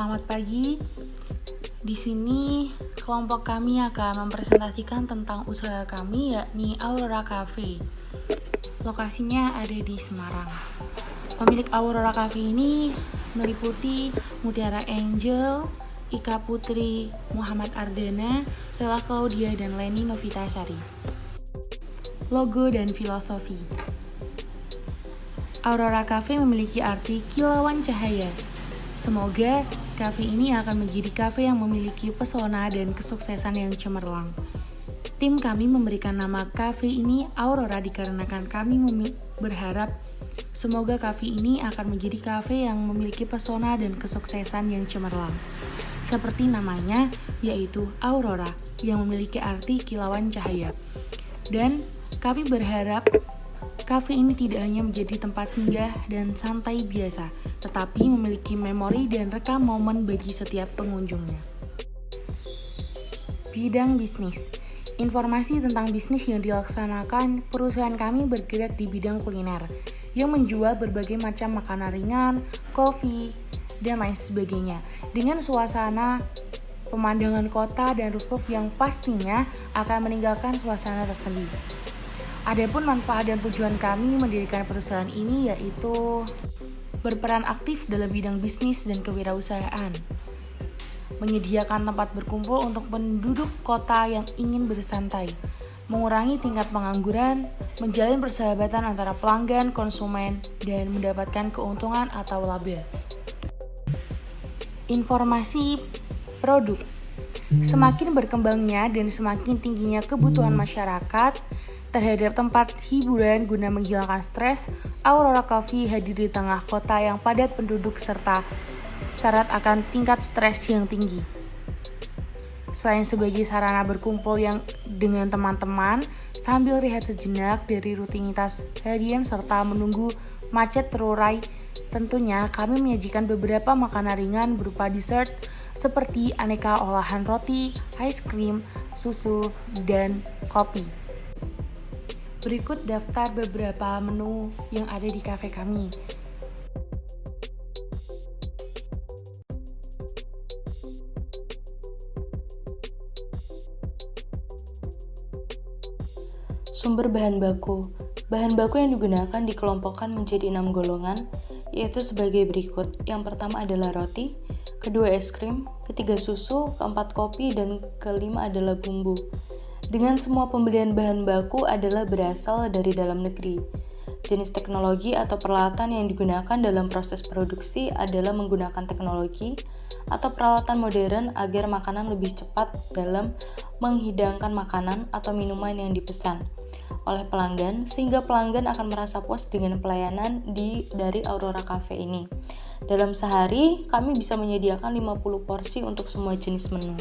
Selamat pagi. Di sini kelompok kami akan mempresentasikan tentang usaha kami, yakni Aurora Cafe. Lokasinya ada di Semarang. Pemilik Aurora Cafe ini meliputi Mutiara Angel, Ika Putri, Muhammad Ardana, Sela Claudia, dan Leni Novitasari. Logo dan filosofi. Aurora Cafe memiliki arti kilauan cahaya. Semoga kafe ini akan menjadi kafe yang memiliki pesona dan kesuksesan yang cemerlang. Tim kami memberikan nama kafe ini Aurora dikarenakan kami berharap semoga kafe ini akan menjadi kafe yang memiliki pesona dan kesuksesan yang cemerlang. Seperti namanya, yaitu Aurora, yang memiliki arti kilauan cahaya. Dan kami berharap kafe ini tidak hanya menjadi tempat singgah dan santai biasa, tetapi memiliki memori dan rekam momen bagi setiap pengunjungnya. Bidang bisnis. Informasi tentang bisnis yang dilaksanakan, perusahaan kami bergerak di bidang kuliner, yang menjual berbagai macam makanan ringan, kopi, dan lain sebagainya, dengan suasana pemandangan kota dan rooftop yang pastinya akan meninggalkan suasana tersendiri. Adapun manfaat dan tujuan kami mendirikan perusahaan ini yaitu berperan aktif dalam bidang bisnis dan kewirausahaan, menyediakan tempat berkumpul untuk penduduk kota yang ingin bersantai, mengurangi tingkat pengangguran, menjalin persahabatan antara pelanggan, konsumen, dan mendapatkan keuntungan atau laba. Informasi produk. Semakin berkembangnya dan semakin tingginya kebutuhan masyarakat terhadap tempat hiburan guna menghilangkan stres, Aurora Cafe hadir di tengah kota yang padat penduduk serta syarat akan tingkat stres yang tinggi. Selain sebagai sarana berkumpul yang dengan teman-teman, sambil rehat sejenak dari rutinitas harian serta menunggu macet terurai, tentunya kami menyajikan beberapa makanan ringan berupa dessert seperti aneka olahan roti, ice cream, susu, dan kopi. Berikut daftar beberapa menu yang ada di kafe kami. Sumber bahan baku. Bahan baku yang digunakan dikelompokkan menjadi 6 golongan, yaitu sebagai berikut. Yang pertama adalah roti, kedua es krim, ketiga susu, keempat kopi, dan kelima adalah bumbu. Dengan semua pembelian bahan baku adalah berasal dari dalam negeri. Jenis teknologi atau peralatan yang digunakan dalam proses produksi adalah menggunakan teknologi atau peralatan modern agar makanan lebih cepat dalam menghidangkan makanan atau minuman yang dipesan oleh pelanggan, sehingga pelanggan akan merasa puas dengan pelayanan dari Aurora Cafe ini. Dalam sehari, kami bisa menyediakan 50 porsi untuk semua jenis menu.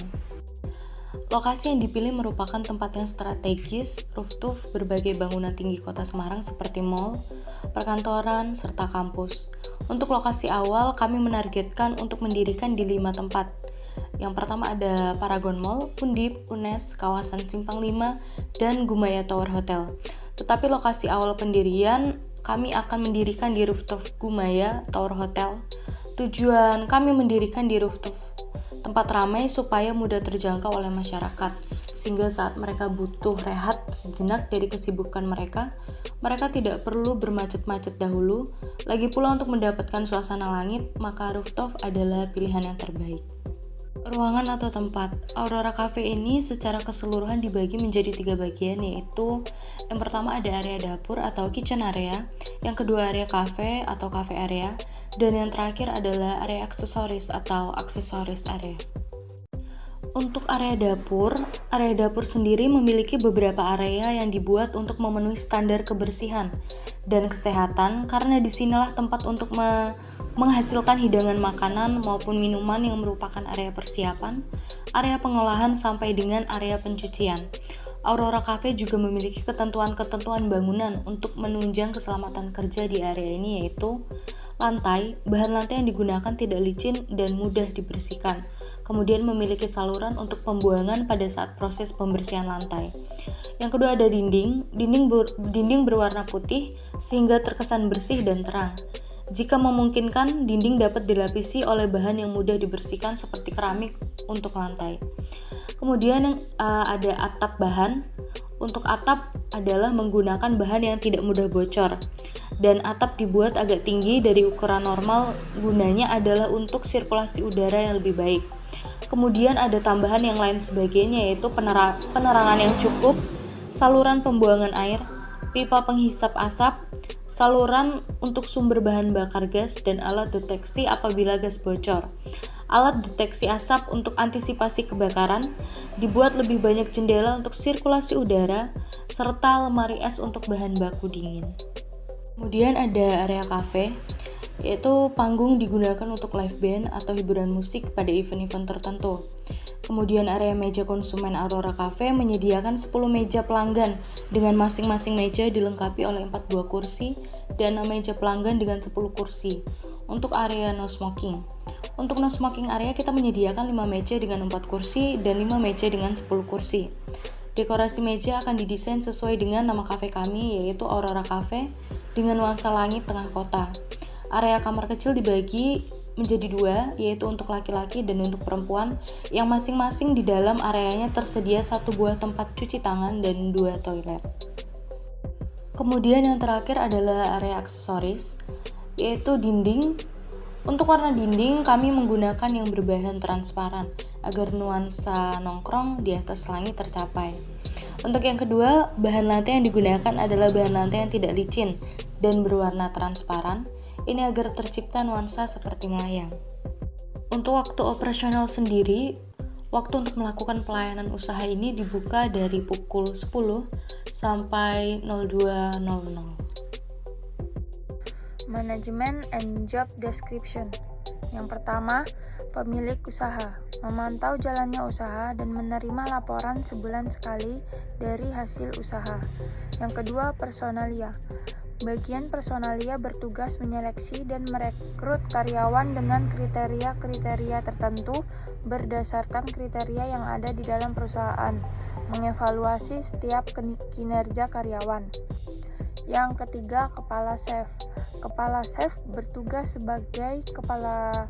Lokasi yang dipilih merupakan tempat yang strategis, rooftop berbagai bangunan tinggi kota Semarang seperti mal, perkantoran, serta kampus. Untuk lokasi awal, kami menargetkan untuk mendirikan di 5 tempat. Yang pertama ada Paragon Mall, Undip, Unes, kawasan Simpang 5, dan Gumaya Tower Hotel. Tetapi lokasi awal pendirian, kami akan mendirikan di rooftop Gumaya Tower Hotel. Tujuan kami mendirikan di rooftop tempat ramai supaya mudah terjangkau oleh masyarakat, sehingga saat mereka butuh rehat sejenak dari kesibukan mereka tidak perlu bermacet-macet dahulu. Lagi pula untuk mendapatkan suasana langit, maka rooftop adalah pilihan yang terbaik. Ruangan atau tempat. Aurora Cafe ini secara keseluruhan dibagi menjadi 3 bagian, yaitu yang pertama ada area dapur atau kitchen area, yang kedua area cafe atau cafe area, dan yang terakhir adalah area aksesoris atau aksesoris area. Untuk area dapur sendiri memiliki beberapa area yang dibuat untuk memenuhi standar kebersihan dan kesehatan, karena disinilah tempat untuk menghasilkan hidangan makanan maupun minuman yang merupakan area persiapan, area pengolahan sampai dengan area pencucian. Aurora Cafe juga memiliki ketentuan-ketentuan bangunan untuk menunjang keselamatan kerja di area ini, yaitu bahan lantai yang digunakan tidak licin dan mudah dibersihkan. Kemudian memiliki saluran untuk pembuangan pada saat proses pembersihan lantai. Yang kedua ada dinding berwarna putih sehingga terkesan bersih dan terang. Jika memungkinkan, dinding dapat dilapisi oleh bahan yang mudah dibersihkan seperti keramik untuk lantai. Kemudian ada atap bahan. Untuk atap adalah menggunakan bahan yang tidak mudah bocor. Dan atap dibuat agak tinggi dari ukuran normal, gunanya adalah untuk sirkulasi udara yang lebih baik. Kemudian ada tambahan yang lain sebagainya, yaitu penerangan yang cukup, saluran pembuangan air, pipa penghisap asap, saluran untuk sumber bahan bakar gas, dan alat deteksi apabila gas bocor. Alat deteksi asap untuk antisipasi kebakaran, dibuat lebih banyak jendela untuk sirkulasi udara, serta lemari es untuk bahan baku dingin. Kemudian ada area cafe, yaitu panggung digunakan untuk live band atau hiburan musik pada event-event tertentu. Kemudian area meja konsumen Aurora Cafe menyediakan 10 meja pelanggan dengan masing-masing meja dilengkapi oleh 4 buah kursi dan 6 meja pelanggan dengan 10 kursi. Untuk area no smoking. Untuk no smoking area kita menyediakan 5 meja dengan 4 kursi dan 5 meja dengan 10 kursi. Dekorasi meja akan didesain sesuai dengan nama kafe kami, yaitu Aurora Cafe dengan nuansa langit tengah kota. Area kamar kecil dibagi menjadi 2, yaitu untuk laki-laki dan untuk perempuan, yang masing-masing di dalam areanya tersedia 1 buah tempat cuci tangan dan 2 toilet. Kemudian yang terakhir adalah area aksesoris, yaitu dinding. Untuk warna dinding, kami menggunakan yang berbahan transparan agar nuansa nongkrong di atas langit tercapai. Untuk yang kedua, bahan lantai yang digunakan adalah bahan lantai yang tidak licin dan berwarna transparan. Ini agar tercipta nuansa seperti melayang. Untuk waktu operasional sendiri, waktu untuk melakukan pelayanan usaha ini dibuka dari pukul 10 sampai 02.00. Manajemen and Job Description. Yang pertama, pemilik usaha memantau jalannya usaha dan menerima laporan sebulan sekali dari hasil usaha. Yang kedua, personalia. Bagian personalia bertugas menyeleksi dan merekrut karyawan dengan kriteria-kriteria tertentu berdasarkan kriteria yang ada di dalam perusahaan, mengevaluasi setiap kinerja karyawan. Yang ketiga, kepala chef. Kepala chef bertugas sebagai kepala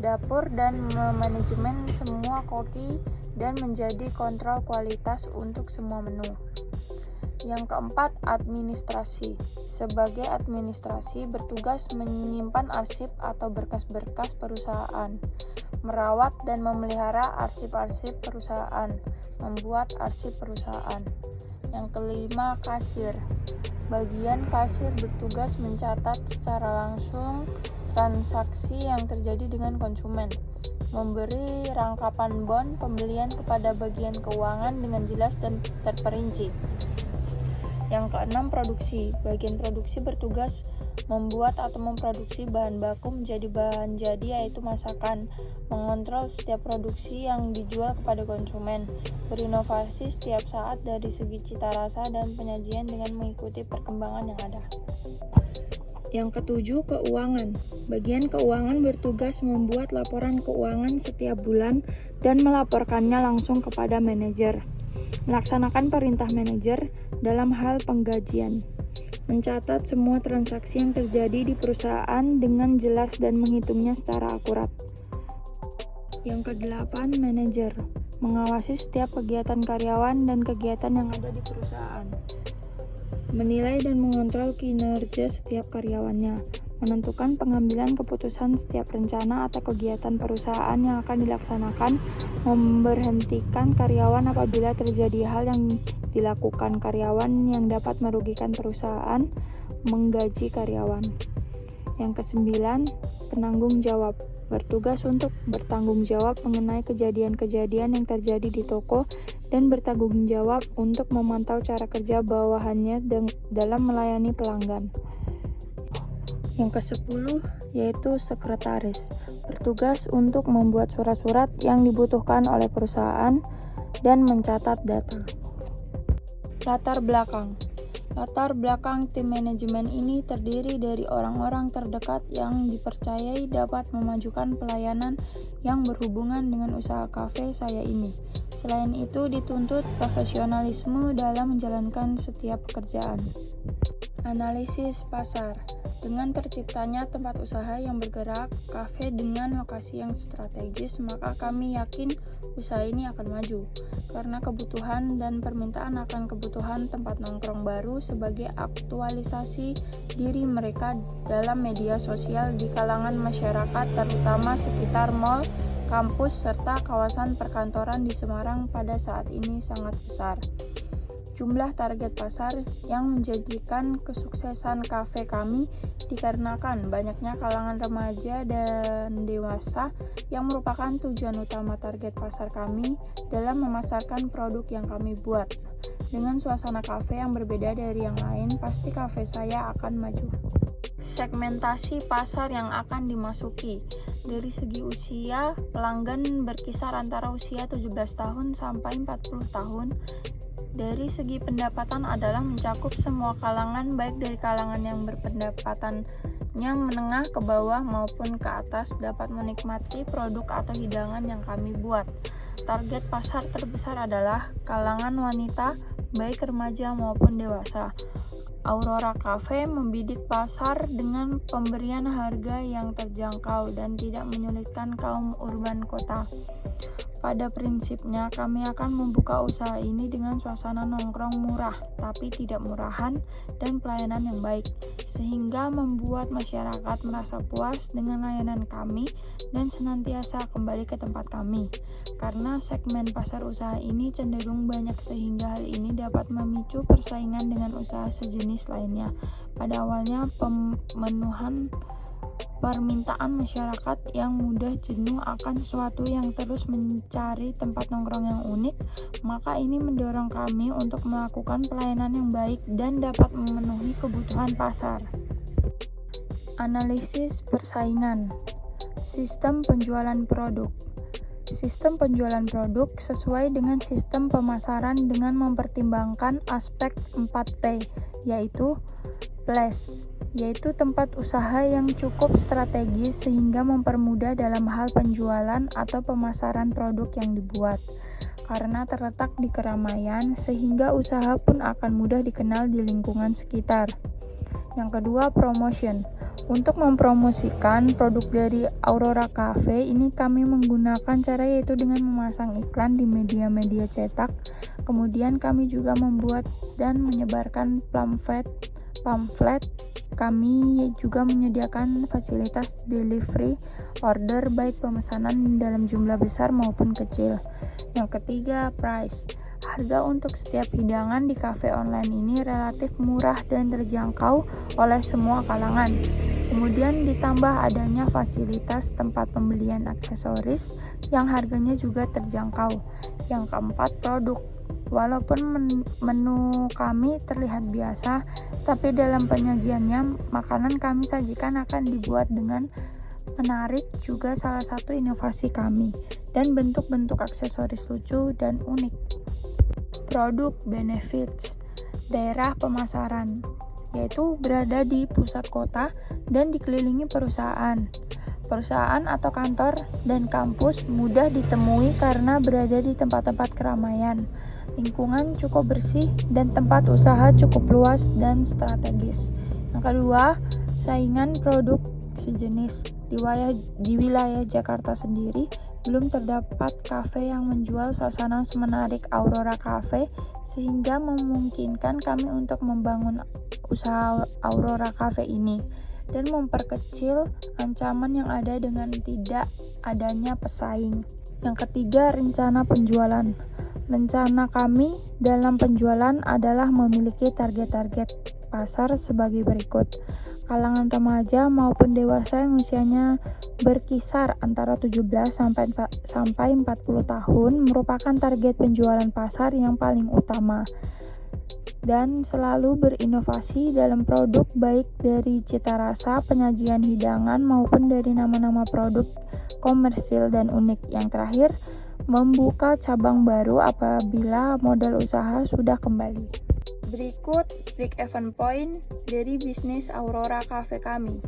dapur dan memanajemen semua koki dan menjadi kontrol kualitas untuk semua menu. Yang keempat, administrasi. Sebagai administrasi bertugas menyimpan arsip atau berkas-berkas perusahaan, merawat dan memelihara arsip-arsip perusahaan, membuat arsip perusahaan. Yang kelima, kasir. Bagian kasir bertugas mencatat secara langsung transaksi yang terjadi dengan konsumen, memberi rangkapan bon pembelian kepada bagian keuangan dengan jelas dan terperinci. Yang keenam, produksi. Bagian produksi bertugas membuat atau memproduksi bahan baku menjadi bahan jadi, yaitu masakan, mengontrol setiap produksi yang dijual kepada konsumen, berinovasi setiap saat dari segi cita rasa dan penyajian dengan mengikuti perkembangan yang ada. Yang ketujuh, keuangan. Bagian keuangan bertugas membuat laporan keuangan setiap bulan dan melaporkannya langsung kepada manajer. Melaksanakan perintah manajer dalam hal penggajian. Mencatat semua transaksi yang terjadi di perusahaan dengan jelas dan menghitungnya secara akurat. Yang kedelapan, manajer. Mengawasi setiap kegiatan karyawan dan kegiatan yang ada di perusahaan. Menilai dan mengontrol kinerja setiap karyawannya, menentukan pengambilan keputusan setiap rencana atau kegiatan perusahaan yang akan dilaksanakan, memberhentikan karyawan apabila terjadi hal yang dilakukan karyawan yang dapat merugikan perusahaan, menggaji karyawan. Yang kesembilan, penanggung jawab. Bertugas untuk bertanggung jawab mengenai kejadian-kejadian yang terjadi di toko dan bertanggung jawab untuk memantau cara kerja bawahannya dalam melayani pelanggan. Yang ke-10 yaitu sekretaris. Bertugas untuk membuat surat-surat yang dibutuhkan oleh perusahaan dan mencatat data. Latar belakang. Latar belakang tim manajemen ini terdiri dari orang-orang terdekat yang dipercayai dapat memajukan pelayanan yang berhubungan dengan usaha kafe saya ini. Selain itu, dituntut profesionalisme dalam menjalankan setiap pekerjaan. Analisis pasar. Dengan terciptanya tempat usaha yang bergerak, kafe dengan lokasi yang strategis, maka kami yakin usaha ini akan maju. Karena kebutuhan dan permintaan akan kebutuhan tempat nongkrong baru sebagai aktualisasi diri mereka dalam media sosial di kalangan masyarakat, terutama sekitar mal, kampus, serta kawasan perkantoran di Semarang pada saat ini sangat besar. Jumlah target pasar yang menjanjikan kesuksesan kafe kami dikarenakan banyaknya kalangan remaja dan dewasa yang merupakan tujuan utama target pasar kami dalam memasarkan produk yang kami buat. Dengan suasana kafe yang berbeda dari yang lain, pasti kafe saya akan maju. Segmentasi pasar yang akan dimasuki. Dari segi usia, pelanggan berkisar antara usia 17 tahun sampai 40 tahun. Dari segi pendapatan adalah mencakup semua kalangan, baik dari kalangan yang berpendapatannya menengah ke bawah maupun ke atas dapat menikmati produk atau hidangan yang kami buat. Target pasar terbesar adalah kalangan wanita, baik remaja maupun dewasa. Aurora Cafe membidik pasar dengan pemberian harga yang terjangkau dan tidak menyulitkan kaum urban kota. Pada prinsipnya, kami akan membuka usaha ini dengan suasana nongkrong murah, tapi tidak murahan, dan pelayanan yang baik, sehingga membuat masyarakat merasa puas dengan layanan kami dan senantiasa kembali ke tempat kami. Karena segmen pasar usaha ini cenderung banyak sehingga hal ini dapat memicu persaingan dengan usaha sejenis lainnya. Pada awalnya, pemenuhan permintaan masyarakat yang mudah jenuh akan sesuatu yang terus mencari tempat nongkrong yang unik, maka ini mendorong kami untuk melakukan pelayanan yang baik dan dapat memenuhi kebutuhan pasar. Analisis persaingan. Sistem penjualan produk. Sistem penjualan produk sesuai dengan sistem pemasaran dengan mempertimbangkan aspek 4P, yaitu place, yaitu tempat usaha yang cukup strategis sehingga mempermudah dalam hal penjualan atau pemasaran produk yang dibuat. Karena terletak di keramaian, sehingga usaha pun akan mudah dikenal di lingkungan sekitar. Yang kedua, promotion. Untuk mempromosikan produk dari Aurora Cafe ini kami menggunakan cara yaitu dengan memasang iklan di media-media cetak. Kemudian kami juga membuat dan menyebarkan pamflet. Kami juga menyediakan fasilitas delivery order baik pemesanan dalam jumlah besar maupun kecil. Yang ketiga, price. Harga untuk setiap hidangan di cafe online ini relatif murah dan terjangkau oleh semua kalangan. Kemudian ditambah adanya fasilitas tempat pembelian aksesoris yang harganya juga terjangkau. Yang keempat, produk. Walaupun menu kami terlihat biasa, tapi dalam penyajiannya makanan kami sajikan akan dibuat dengan menarik, juga salah satu inovasi kami, dan bentuk-bentuk aksesoris lucu dan unik. Produk benefits. Daerah pemasaran, yaitu berada di pusat kota dan dikelilingi perusahaan atau kantor dan kampus mudah ditemui karena berada di tempat-tempat keramaian. Lingkungan cukup bersih dan tempat usaha cukup luas dan strategis. Yang kedua, saingan produk sejenis. Di wilayah Jakarta sendiri belum terdapat kafe yang menjual suasana semenarik Aurora Cafe, sehingga memungkinkan kami untuk membangun usaha Aurora Cafe ini dan memperkecil ancaman yang ada dengan tidak adanya pesaing. Yang ketiga, rencana penjualan. Rencana kami dalam penjualan adalah memiliki target-target pasar sebagai berikut. Kalangan remaja maupun dewasa yang usianya berkisar antara 17 sampai 40 tahun merupakan target penjualan pasar yang paling utama. Dan selalu berinovasi dalam produk baik dari cita rasa, penyajian hidangan maupun dari nama-nama produk komersil dan unik. Yang terakhir, membuka cabang baru apabila modal usaha sudah kembali. Berikut break-even point dari bisnis Aurora Cafe kami.